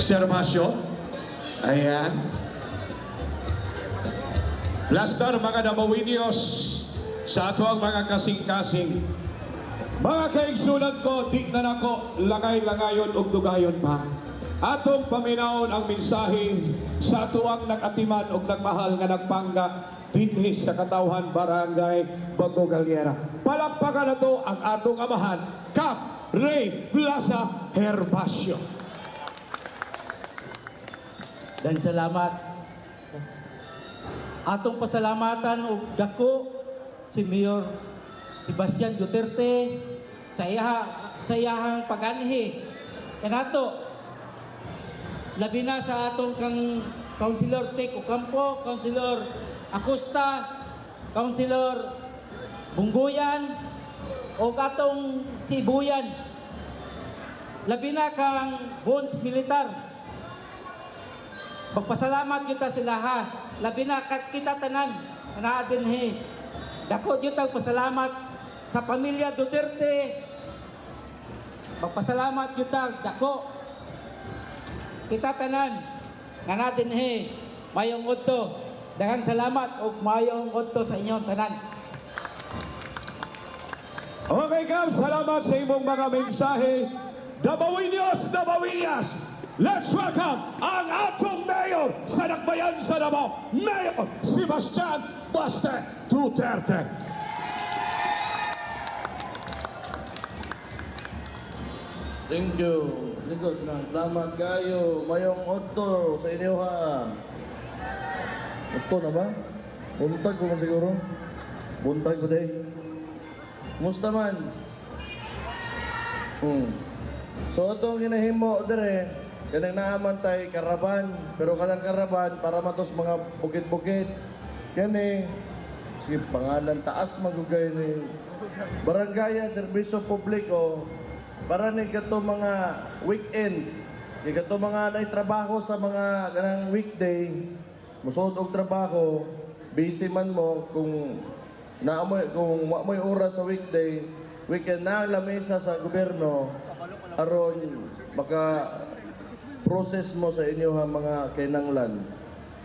Servasio. Ayan. Lastar mga Dabawinios sa ato ang mga kasing-kasing. Mga kaigsunan ko, tignan ako, langay-langayon ug dugayon pa. Atong paminaon ang mensahe sa atuang nag-atiman ug nagmahal nga nagpangga dinhi sa Katawhan Barangay Bago Galera. Palakpakan na to ang atong amahan, Cap Ray Plaza Herbacio. Dan salamat. Atong pasalamatan og dako si Mayor Sebastian Duterte sa iyahang pag-anhi kanato labi na sa atong kang Councilor Tek Ocampo, Councilor Acosta, Councilor Bungguyan o atong si Buyan labi na kang Bones Militar. Magpasalamat kita sila ha. Labi na kita tanan na dinhi. Dako gyud ang pasalamat sa pamilya Duterte. Magpasalamat gyud dako kita tanan nga dinhi. Mayong udto. Daghang salamat ug mayong udto sa inyong tanan. Okay, Cap, salamat sa imong mga mensahe. Dabawinios, Dabawinias! Let's welcome ang atong mayor sa Dakbayan sa Davao, Mayor Sebastian Baste Duterte. Thank you. Ligod na. Salamat kayo. Mayong otto sa inyo ha. Otto na ba? Buntag ko man siguro. Buntag ko day. Musta man? So itong hinahimo dire. Kanang naaman tay karaban, pero kanang karaban para matos mga bukid-bukid. Kani, sige pangalan taas magugay ni Barangay Serbisyo Publiko para ni kato mga weekend, ni kato mga naitrabaho sa mga kanang weekday, musod og trabaho, busy man mo kung naamoy kung wa mo'y oras sa weekday, weekend na ang lamesa sa gobyerno aron maka process mo sa inyo ha mga kinanglan.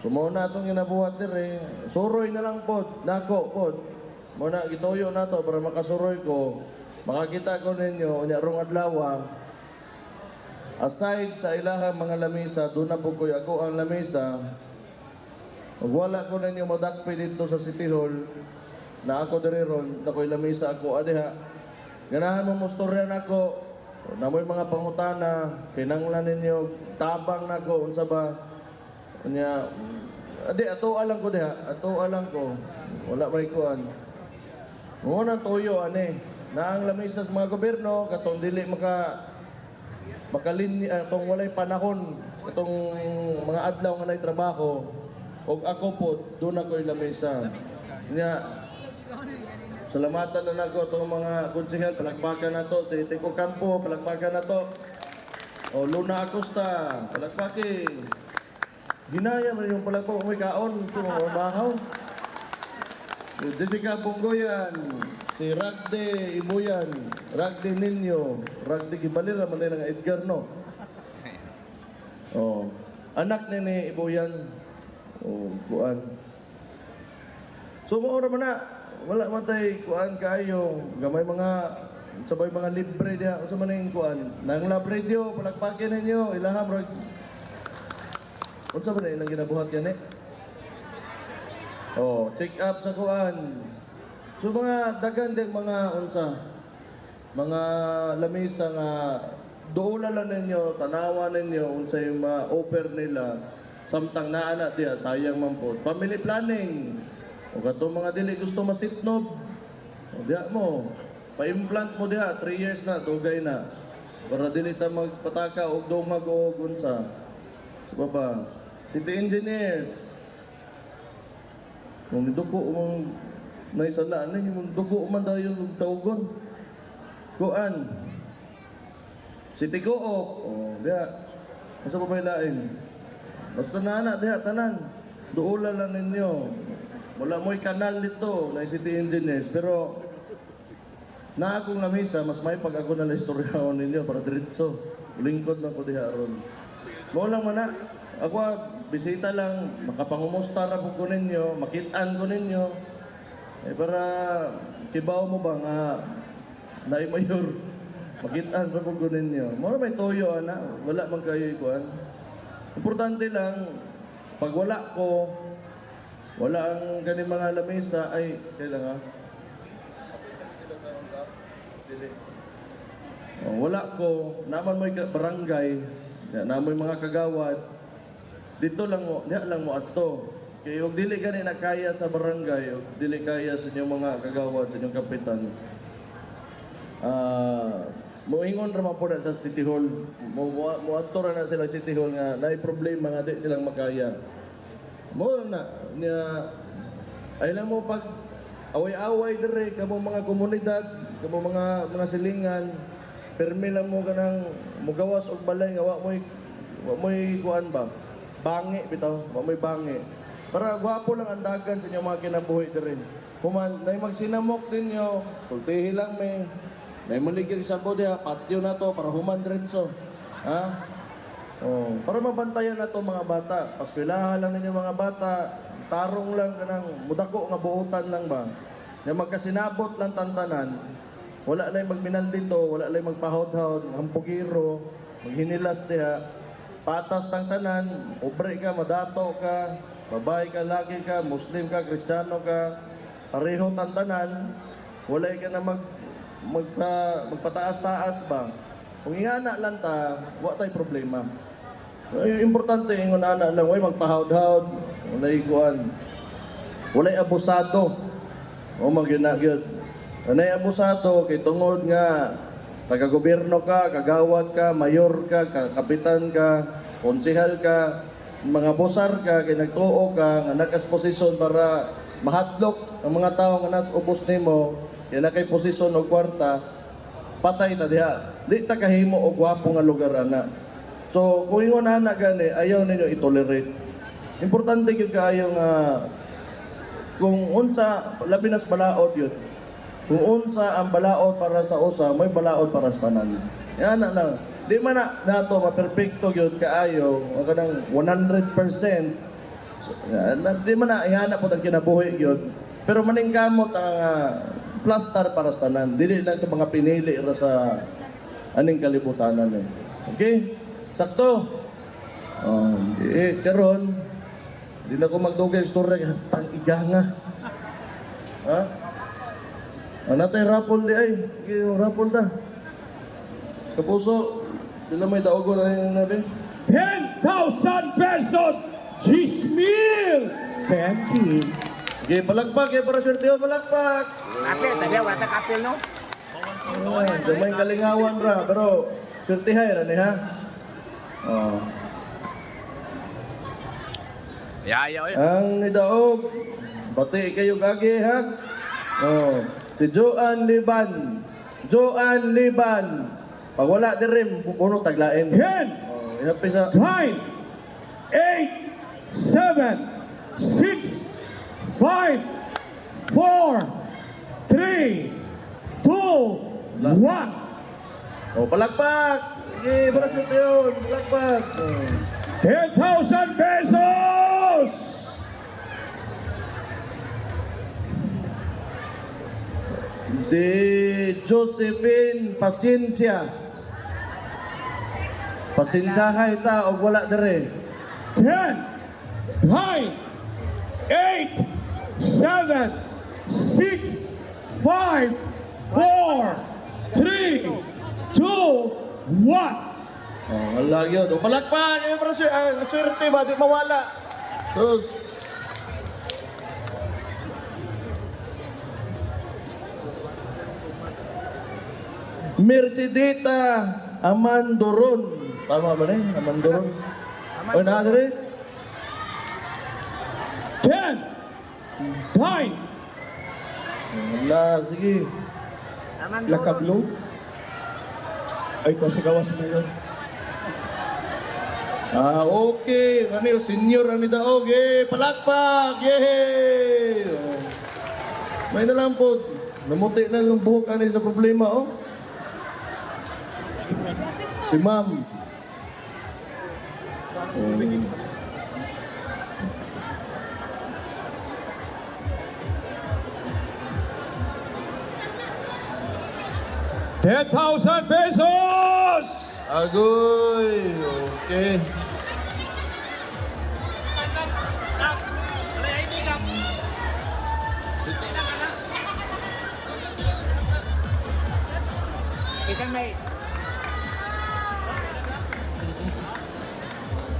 So muna itong ginabuhat dire, suroy na lang pod, nako pod. Muna gituyo na to para makasuroy ko, makakita ko ninyo, unya rong adlaw. Aside sa ilahang mga lamisa, doon na po ko ako ang lamisa. Wala ko ninyo madakpi dito sa City Hall, na ako dire ron, na ko'y lamisa ako, adiha. Ganahan mo mustoryan ako, namoy mga pangutana, kinanglan ninyo, tabang na ko, unsa ba? Kanya, adi, ato alang ko diha, ato alang ko, wala may kuan. Ngunang tuyo, ane, na ang lamisa sa mga gobyerno, katong dili makalini, atong walay panahon, katong mga adlaw nga nay trabaho, og ako po, doon ako yung lamisa. Kanya, salamatan na nako itong mga konsehal, palakpakan na to. Si Tek Ocampo, palakpakan na to. O Luna Acosta, palakpakin. Ginaya mo yung palakpak, may kaon, gusto mo mabahaw. Jessica Bungguyan, si Ragde Ibuyan, Ragde Ninyo, Ragde Gibalira, manay ng Edgar, no? O, anak ni Ibuyan, o, kuan. So, maura man na. Wala man tay kuan kayo, gamay mga sabay mga libre diha unsa man ning kuan. Nang lab radio palakpakin ninyo ilaham rag. Unsa man ilang ginabuhat yan Oh, check up sa kuan. So mga daghan ding mga unsa mga lamisa nga duula lang ninyo, tanawa ninyo unsa yung ma-offer nila samtang naa na diha sayang man po. Family planning. O kato mga dili gusto masitnob, o diha mo, pa-implant mo diha, 3 years na, dugay na. Para dili ta magpataka o dumag o unsa. Sa baba, city engineers. Kung dugo mong naisala, yung dugo man daw yung taugon. Kuan. City Co-op, o diha. Masa pa ba ilain? Basta na diha, tanan. Duula lang ninyo. Wala mo'y kanal dito na city engineers, pero na akong lamisa, mas may pag ako na istoryaon ninyo para diretso. Lingkod na ko diha ron. Mo lang man na. Ako, bisita lang, makapangumusta ra po ko ninyo, makitaan ko ninyo. Eh, para kibaw mo ba nga, naay mayor, makitaan ra po ko ninyo. Mo may toyo, ana, wala man kayo ikuan. Importante lang, pag wala ko, wala ang ganing mga lamesa, ay, kailangan. Wala ko, naman mo'y barangay, naman mga kagawad, dito lang mo, diya lang mo ato. Kaya yung dili ka na kaya sa barangay, yung dili kaya sa inyong mga kagawad, sa inyong kapitan, moingon raman po na sa City Hall, mo ra na sila City Hall nga, naay problema nga di nilang makaya. Mo na, niya, ay lang mo pag away-away dire, kamo mga komunidad, kamo mga silingan, permi lang mo kanang mugawas og balay nga wa mo'y kuan ba? Bangi bitaw, wa mo'y bangi. Para gwapo lang ang dagan sa inyong mga kinabuhi dire. Human nay magsinamok ninyo, sultihi lang may muligig sa bodya, patio na to para human diretso. Ha? Oh, para mabantayan na to mga bata. Paskwilahan lang ninyo mga bata, tarong lang kanang mudako nga buutan lang ba. Nga magkasinabot lang tantanan. Wala na yung magminal dito, wala na yung magpahod-hod, hampugiro, maghinilas diha, patas tang tanan, pobre ka, madato ka, babae ka, laki ka, Muslim ka, Kristiyano ka, pareho tang tanan, wala ka na magpataas-taas ba? Kung ingana lang ta, wala tayong problema. Yung importante, yung ana lang, way magpahod-hod, wala ikuan, wala abusado, o magyud. Anay abusado kay tungod nga taga-gobyerno ka, kagawad ka, mayor ka, kapitan ka, konsehal ka, mga bosar ka, kay nagtuo ka, nga nakas posisyon para mahadlok ang mga tao nga nas ubos nimo, kaya na kay posisyon o kwarta, patay ta diha. Di ta kahimo og gwapo nga lugar ana. So kung ingon ana gani, ayaw ninyo i-tolerate. Importante gyud kaayo nga kung unsa labi nas balaod yun. Kung unsa ang balaod para sa usa, may balaod para sa tanan. Yan na lang. Di man na nato maperpekto gyud kaayo, o kanang 100%. So, di man na ihana po ang kinabuhi gyud. Pero maningkamot ang plaster para sa tanan. Dili lang sa mga pinili ra sa aning kalibutanan eh. Okay? Sakto. Karon di na ko magdugay istorya hastang iganga. Ha? Natay rapol di ay. Rapol ta. Kapuso, sila may daogo na yung nabi. 10,000 pesos! 10,000! Thank you. Okay, palagpak. Para swerte o palagpak. Kapil, tabi, wala sa kapil, no? Damay kalingawan ra. Pero swerte hay ra ni ha. Oh. Yayaw, Ang nidaog, bati kayo gagi ha. Oh. Si Joan Liban. Joan Liban. Pag wala din rin, pupuno taglain. 10, Oh, inapi sa... 9, 8, 7, 6, 5, 4, 3, 2, 1. Oh, palagpak! Sige, para swerte yun. Palagpak. Oh. 10,000 pesos! Si Josephine Pasensya. Pasensyahay ta o wala dire. 10, 9, 8, 7, 6, 5, 4, 3, 2, 1. Oh, wala yun. O palakpak! Eh, para swerte ba? Di mawala. Sus. Mercedita Amandoron. Tama ba na Amandoron? O, nakadiri? 10, 9, Wala, sige. Lakablo. Ay, ito sa gawas mo yun. Okay. Ano yung senior ang nidaog? Palakpak! Yay! Oh. May na lang po. Namuti na yung buhok ano sa problema, oh. Si ma'am. ₱10,000 pesos! Agoy! Okay. Isang may...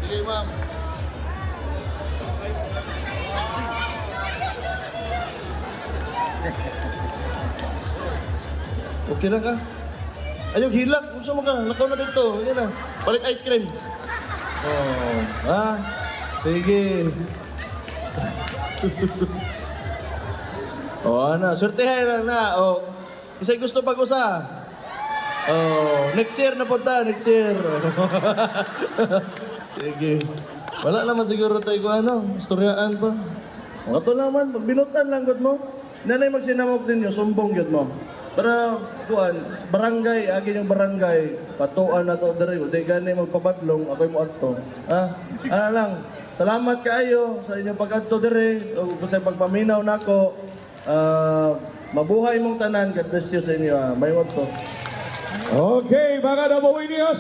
Sige, ma'am. Okay lang ka? Ayog hilak, gusto mo ka? Lakaw na dito. Yan na. Palit ice cream. Oh, ha? Sige. Oh, ano, swertehan na. Oh, isa'y gusto pag-usa. Oh, next year na punta, next year. Sige. Wala naman siguro tayo kung ano, istoryaan pa. Mga to naman, pagbinutan lang gud mo. Nanay magsinamok ninyo, sumbong gud mo. Pero, kuan, barangay, agin yung barangay, patuan na to dere, di gani magpabadlong, ako'y mo adto. Ha? Ano lang, salamat kaayo sa inyong pag-adto dere, o kung sa pagpaminaw nako. Mabuhay mong tanan, God bless you sa inyo. May mo to. Okay, mga Davao Indios,